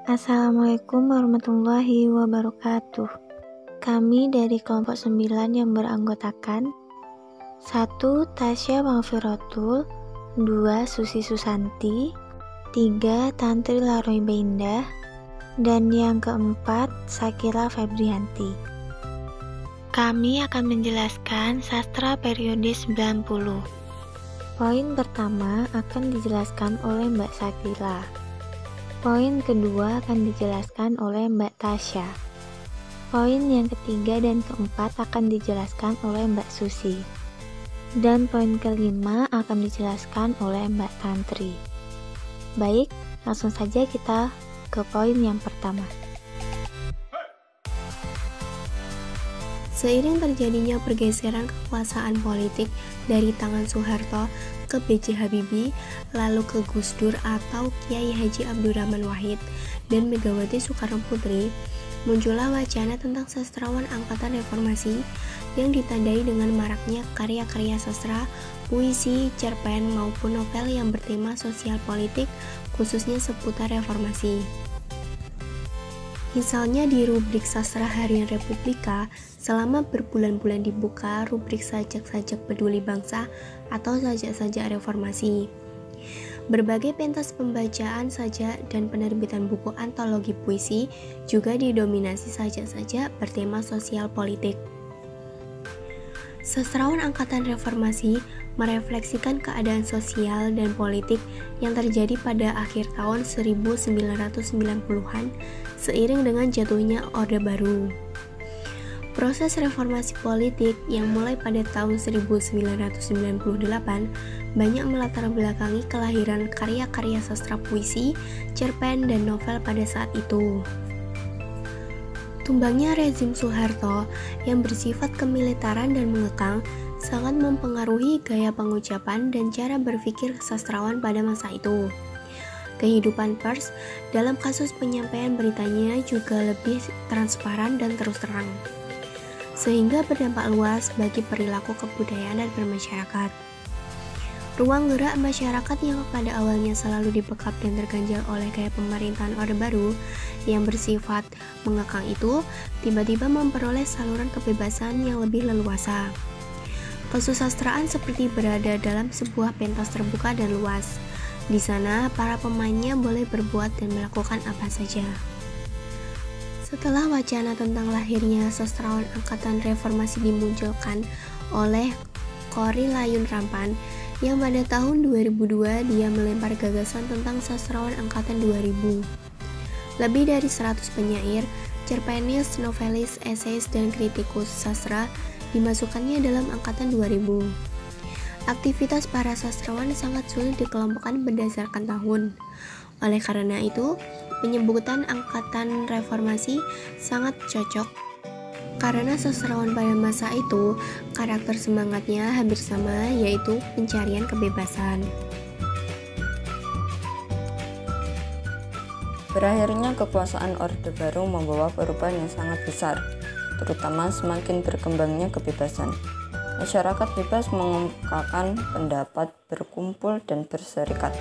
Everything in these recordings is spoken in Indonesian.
Assalamualaikum warahmatullahi wabarakatuh. Kami dari kelompok 9 yang beranggotakan 1. Tasya Maghfiratul, 2. Susi Susanti, 3. Tantri Laroy Beindah, dan yang keempat Sakila Febrianti. Kami akan menjelaskan sastra periode 90. Poin pertama akan dijelaskan oleh Mbak Sakila. Poin kedua akan dijelaskan oleh Mbak Tasya. Poin yang ketiga dan keempat akan dijelaskan oleh Mbak Susi. Dan poin kelima akan dijelaskan oleh Mbak Tantri. Baik, langsung saja kita ke poin yang pertama. Seiring terjadinya pergeseran kekuasaan politik dari tangan Soeharto ke B.J. Habibie, lalu ke Gus Dur atau Kiai Haji Abdurrahman Wahid dan Megawati Soekarno Putri, muncullah wacana tentang sastrawan angkatan reformasi yang ditandai dengan maraknya karya-karya sastra, puisi, cerpen maupun novel yang bertema sosial politik, khususnya seputar reformasi. Misalnya di rubrik Sastra Harian Republika, selama berbulan-bulan dibuka rubrik sajak-sajak peduli bangsa atau sajak-sajak reformasi. Berbagai pentas pembacaan sajak dan penerbitan buku antologi puisi juga didominasi sajak-sajak bertema sosial politik. Sastrawan angkatan reformasi merefleksikan keadaan sosial dan politik yang terjadi pada akhir tahun 1990-an seiring dengan jatuhnya Orde Baru. Proses reformasi politik yang mulai pada tahun 1998 banyak melatar belakangi kelahiran karya-karya sastra puisi, cerpen, dan novel pada saat itu. Tumbangnya rezim Soeharto yang bersifat kemiliteran dan mengekang sangat mempengaruhi gaya pengucapan dan cara berpikir sastrawan pada masa itu. Kehidupan pers dalam kasus penyampaian beritanya juga lebih transparan dan terus terang, sehingga berdampak luas bagi perilaku kebudayaan dan bermasyarakat. Ruang gerak masyarakat yang pada awalnya selalu dibekap dan terganjal oleh gaya pemerintahan Orde Baru yang bersifat mengekang itu tiba-tiba memperoleh saluran kebebasan yang lebih leluasa. Kesusastraan seperti berada dalam sebuah pentas terbuka dan luas. Di sana para pemainnya boleh berbuat dan melakukan apa saja. Setelah wacana tentang lahirnya sastrawan angkatan reformasi dimunculkan oleh Korrie Layun Rampan, yang pada tahun 2002 dia melempar gagasan tentang sastrawan angkatan 2000. Lebih dari 100 penyair, cerpenis, novelis, eseis, dan kritikus sastra dimasukkannya dalam angkatan 2000. Aktivitas para sastrawan sangat sulit dikelompokkan berdasarkan tahun. Oleh karena itu, penyebutan angkatan reformasi sangat cocok karena sastrawan pada masa itu karakter semangatnya hampir sama, yaitu pencarian kebebasan. Berakhirnya kekuasaan Orde Baru membawa perubahan yang sangat besar, terutama semakin berkembangnya kebebasan. Masyarakat bebas mengungkapkan pendapat, berkumpul, dan berserikat.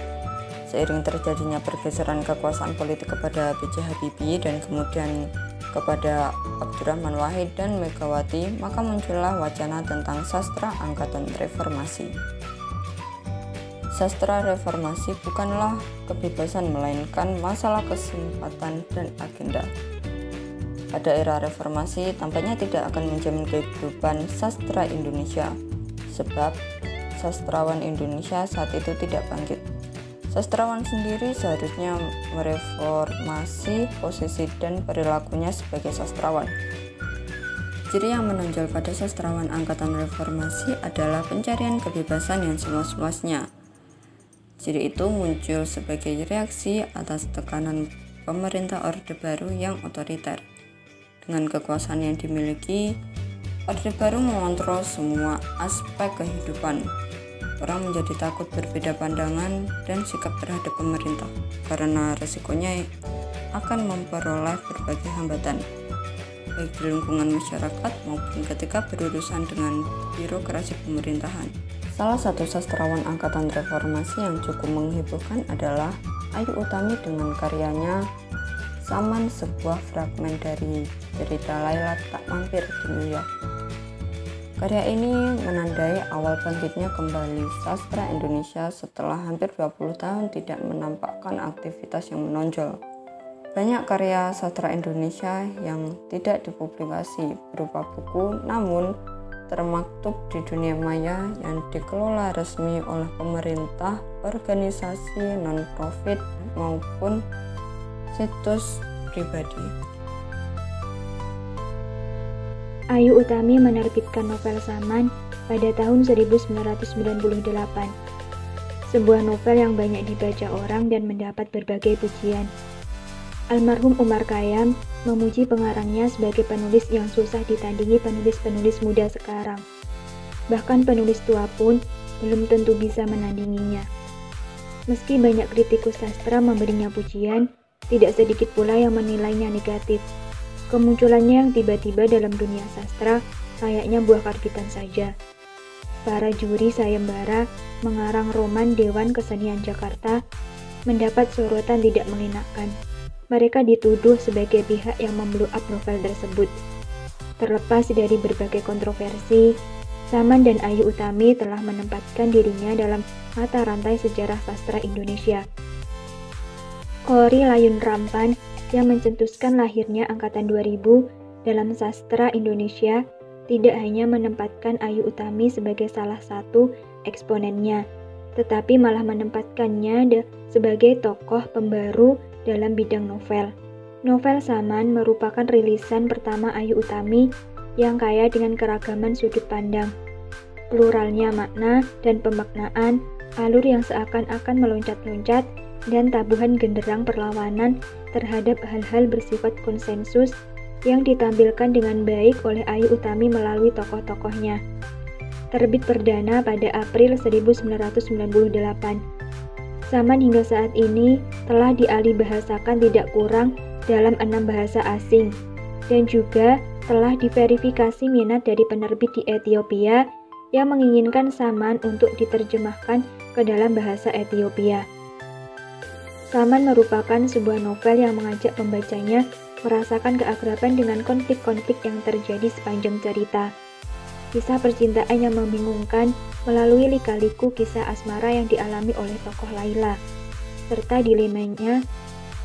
Seiring terjadinya pergeseran kekuasaan politik kepada B.J. Habibie dan kemudian kepada Abdurrahman Wahid dan Megawati, maka muncullah wacana tentang sastra angkatan reformasi. Sastra reformasi bukanlah kebebasan, melainkan masalah kesempatan dan agenda. Pada era reformasi, tampaknya tidak akan menjamin kehidupan sastra Indonesia, sebab sastrawan Indonesia saat itu tidak bangkit. Sastrawan sendiri seharusnya mereformasi posisi dan perilakunya sebagai sastrawan. Ciri yang menonjol pada sastrawan angkatan reformasi adalah pencarian kebebasan yang seluas-luasnya. Ciri itu muncul sebagai reaksi atas tekanan pemerintah Orde Baru yang otoriter. Dengan kekuasaan yang dimiliki, Orde Baru mengontrol semua aspek kehidupan. Orang menjadi takut berbeda pandangan dan sikap terhadap pemerintah karena resikonya akan memperoleh berbagai hambatan, baik di lingkungan masyarakat maupun ketika berurusan dengan birokrasi pemerintahan. Salah satu sastrawan angkatan reformasi yang cukup menghebohkan adalah Ayu Utami dengan karyanya Saman, sebuah fragmen dari cerita Laila tak mampir di New York. Karya ini menandai awal bangkitnya kembali sastra Indonesia setelah hampir 20 tahun tidak menampakkan aktivitas yang menonjol. Banyak karya sastra Indonesia yang tidak dipublikasi berupa buku, namun termaktub di dunia maya yang dikelola resmi oleh pemerintah, organisasi non-profit maupun situs pribadi. Ayu Utami menerbitkan novel Saman pada tahun 1998. Sebuah novel yang banyak dibaca orang dan mendapat berbagai pujian. Almarhum Umar Khayyam memuji pengarangnya sebagai penulis yang susah ditandingi penulis-penulis muda sekarang. Bahkan penulis tua pun belum tentu bisa menandinginya. Meski banyak kritikus sastra memberinya pujian, tidak sedikit pula yang menilainya negatif. Kemunculannya yang tiba-tiba dalam dunia sastra kayaknya buah karbitan saja. Para juri sayembara mengarang roman Dewan Kesenian Jakarta mendapat sorotan tidak mengenakan. Mereka dituduh sebagai pihak yang memblow up novel tersebut. Terlepas dari berbagai kontroversi, Saman dan Ayu Utami telah menempatkan dirinya dalam mata rantai sejarah sastra Indonesia. Kori Layun Rampan yang mencetuskan lahirnya angkatan 2000 dalam sastra Indonesia tidak hanya menempatkan Ayu Utami sebagai salah satu eksponennya, tetapi malah menempatkannya sebagai tokoh pembaru dalam bidang novel. Novel Saman merupakan rilisan pertama Ayu Utami yang kaya dengan keragaman sudut pandang, pluralnya makna dan pemaknaan, alur yang seakan-akan meloncat-loncat, dan tabuhan genderang perlawanan terhadap hal-hal bersifat konsensus yang ditampilkan dengan baik oleh Ayu Utami melalui tokoh-tokohnya. Terbit perdana pada April 1998. Saman hingga saat ini telah dialihbahasakan tidak kurang dalam 6 bahasa asing dan juga telah diverifikasi minat dari penerbit di Ethiopia yang menginginkan Saman untuk diterjemahkan ke dalam bahasa Ethiopia. Saman merupakan sebuah novel yang mengajak pembacanya merasakan keakraban dengan konflik-konflik yang terjadi sepanjang cerita. Kisah percintaan yang membingungkan melalui lika-liku kisah asmara yang dialami oleh tokoh Laila, serta dilemanya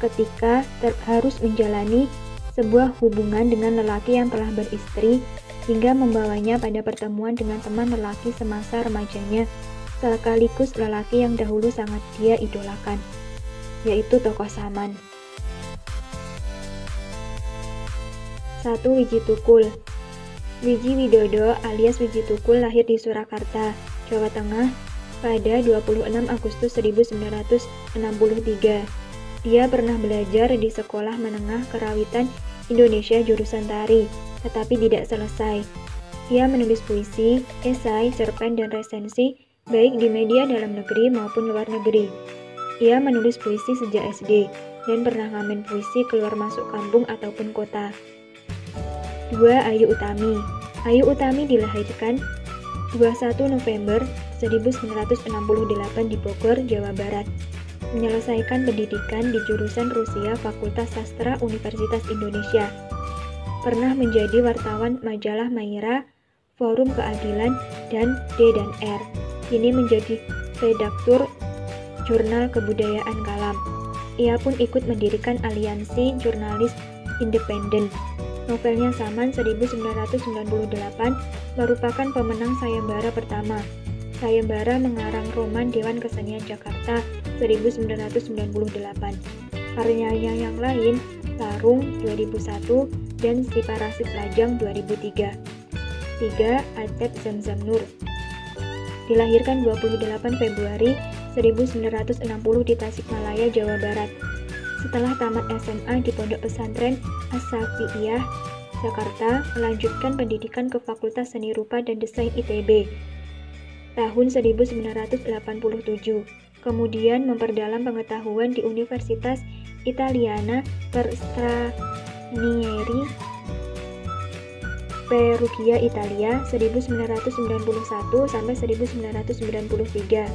ketika harus menjalani sebuah hubungan dengan lelaki yang telah beristri hingga membawanya pada pertemuan dengan teman lelaki semasa remajanya, sekaligus lelaki yang dahulu sangat dia idolakan, yaitu tokoh Saman. 1. Wiji Tukul. Wiji Widodo alias Wiji Tukul lahir di Surakarta, Jawa Tengah pada 26 Agustus 1963. Dia pernah belajar di Sekolah Menengah Karawitan Indonesia jurusan tari, tetapi tidak selesai. Dia menulis puisi, esai, cerpen, dan resensi baik di media dalam negeri maupun luar negeri. Ia menulis puisi sejak SD dan pernah ngamen puisi keluar masuk kampung ataupun kota. 2. Ayu Utami. Ayu Utami dilahirkan 21 November 1968 di Bogor, Jawa Barat. Menyelesaikan pendidikan di jurusan Rusia Fakultas Sastra Universitas Indonesia. Pernah menjadi wartawan majalah Maira, Forum Keadilan, dan D&R. Kini menjadi redaktur Jurnal Kebudayaan Kalam. Ia pun ikut mendirikan Aliansi Jurnalis Independen. Novelnya Saman 1998 merupakan pemenang sayembara pertama. Sayembara mengarang roman Dewan Kesenian Jakarta 1998. Karyanya yang lain, Tarung 2001 dan Si Parasit Lajang 2003. 3. Atep Zamzam Nur. Dilahirkan 28 Februari 1960 di Tasikmalaya, Jawa Barat. Setelah tamat SMA di Pondok Pesantren As-Safiyah, Jakarta, melanjutkan pendidikan ke Fakultas Seni Rupa dan Desain ITB tahun 1987. Kemudian memperdalam pengetahuan di Universitas Italiana per Stranieri Perugia, Italia 1991 sampai 1993.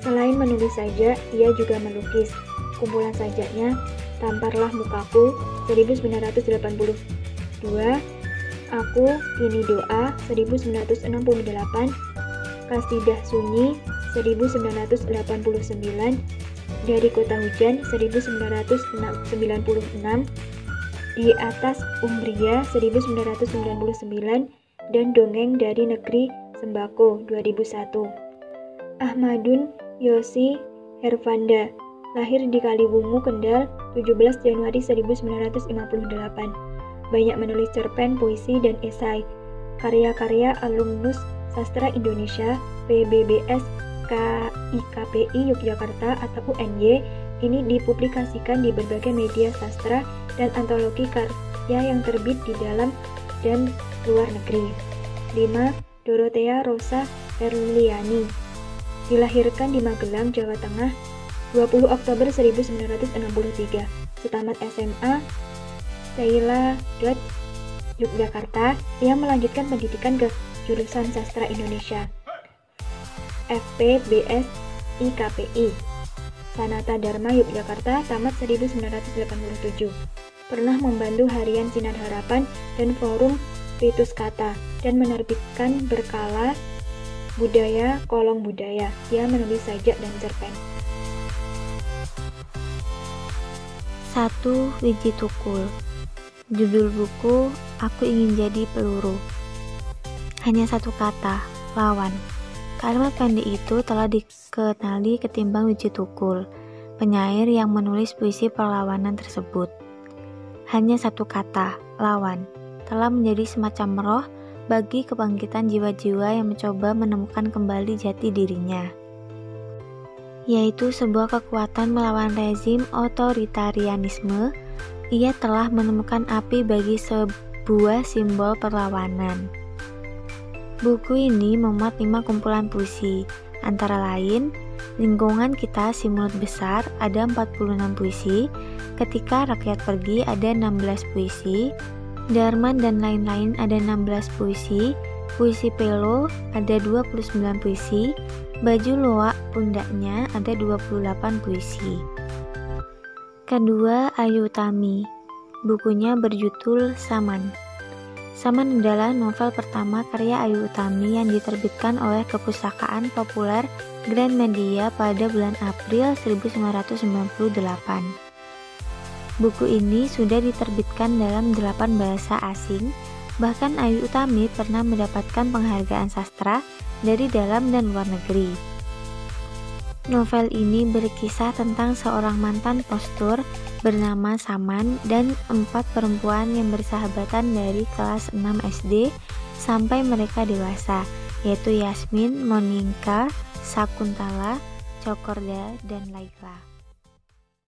Selain menulis sajak, ia juga melukis. Kumpulan sajaknya Tamparlah Mukaku 1982, Aku Ini Doa 1968, Kasidah Sunyi 1989, Dari Kota Hujan 1996, Di Atas Umbria 1999, dan Dongeng dari Negeri Sembako 2001. Ahmadun Yosi Hervanda lahir di Kaliwungu, Kendal, 17 Januari 1958. Banyak menulis cerpen, puisi, dan esai. Karya-karya alumnus sastra Indonesia PBBS KIKPI Yogyakarta atau UNY ini dipublikasikan di berbagai media sastra dan antologi karya yang terbit di dalam dan luar negeri. 5. Dorothea Rosa Herliani dilahirkan di Magelang, Jawa Tengah, 20 Oktober 1963. Setamat SMA Sheila Dot Yogyakarta, ia melanjutkan pendidikan ke jurusan Sastra Indonesia FPBS IKPI Sanata Dharma Yogyakarta, tamat 1987. Pernah membantu harian Sinar Harapan dan forum Ritus Kata dan menerbitkan berkala budaya Kolong Budaya. Ia menulis sajak dan cerpen. 1. Wiji Tukul. Judul buku, Aku Ingin Jadi Peluru. Hanya satu kata, lawan. Kalimat pendek itu telah dikenali ketimbang Wiji Tukul, penyair yang menulis puisi perlawanan tersebut. Hanya satu kata, lawan, telah menjadi semacam roh bagi kebangkitan jiwa-jiwa yang mencoba menemukan kembali jati dirinya, yaitu sebuah kekuatan melawan rezim otoritarianisme. Ia telah menemukan api bagi sebuah simbol perlawanan. Buku ini memuat 5 kumpulan puisi, antara lain Lingkungan Kita Si Mulut Besar ada 46 puisi, Ketika Rakyat Pergi ada 16 puisi, Darman dan lain-lain ada 16 puisi, Puisi Pelo ada 29 puisi, Baju Loak Pundaknya ada 28 puisi. Kedua, Ayu Utami. Bukunya berjudul Saman. Saman adalah novel pertama karya Ayu Utami yang diterbitkan oleh Kepustakaan Populer Gramedia pada bulan April 1998. Buku ini sudah diterbitkan dalam 8 bahasa asing. Bahkan Ayu Utami pernah mendapatkan penghargaan sastra dari dalam dan luar negeri. Novel ini berkisah tentang seorang mantan postur bernama Saman dan 4 perempuan yang bersahabatan dari kelas 6 SD sampai mereka dewasa, yaitu Yasmin, Monika, Sakuntala, Cokorda, dan Laila.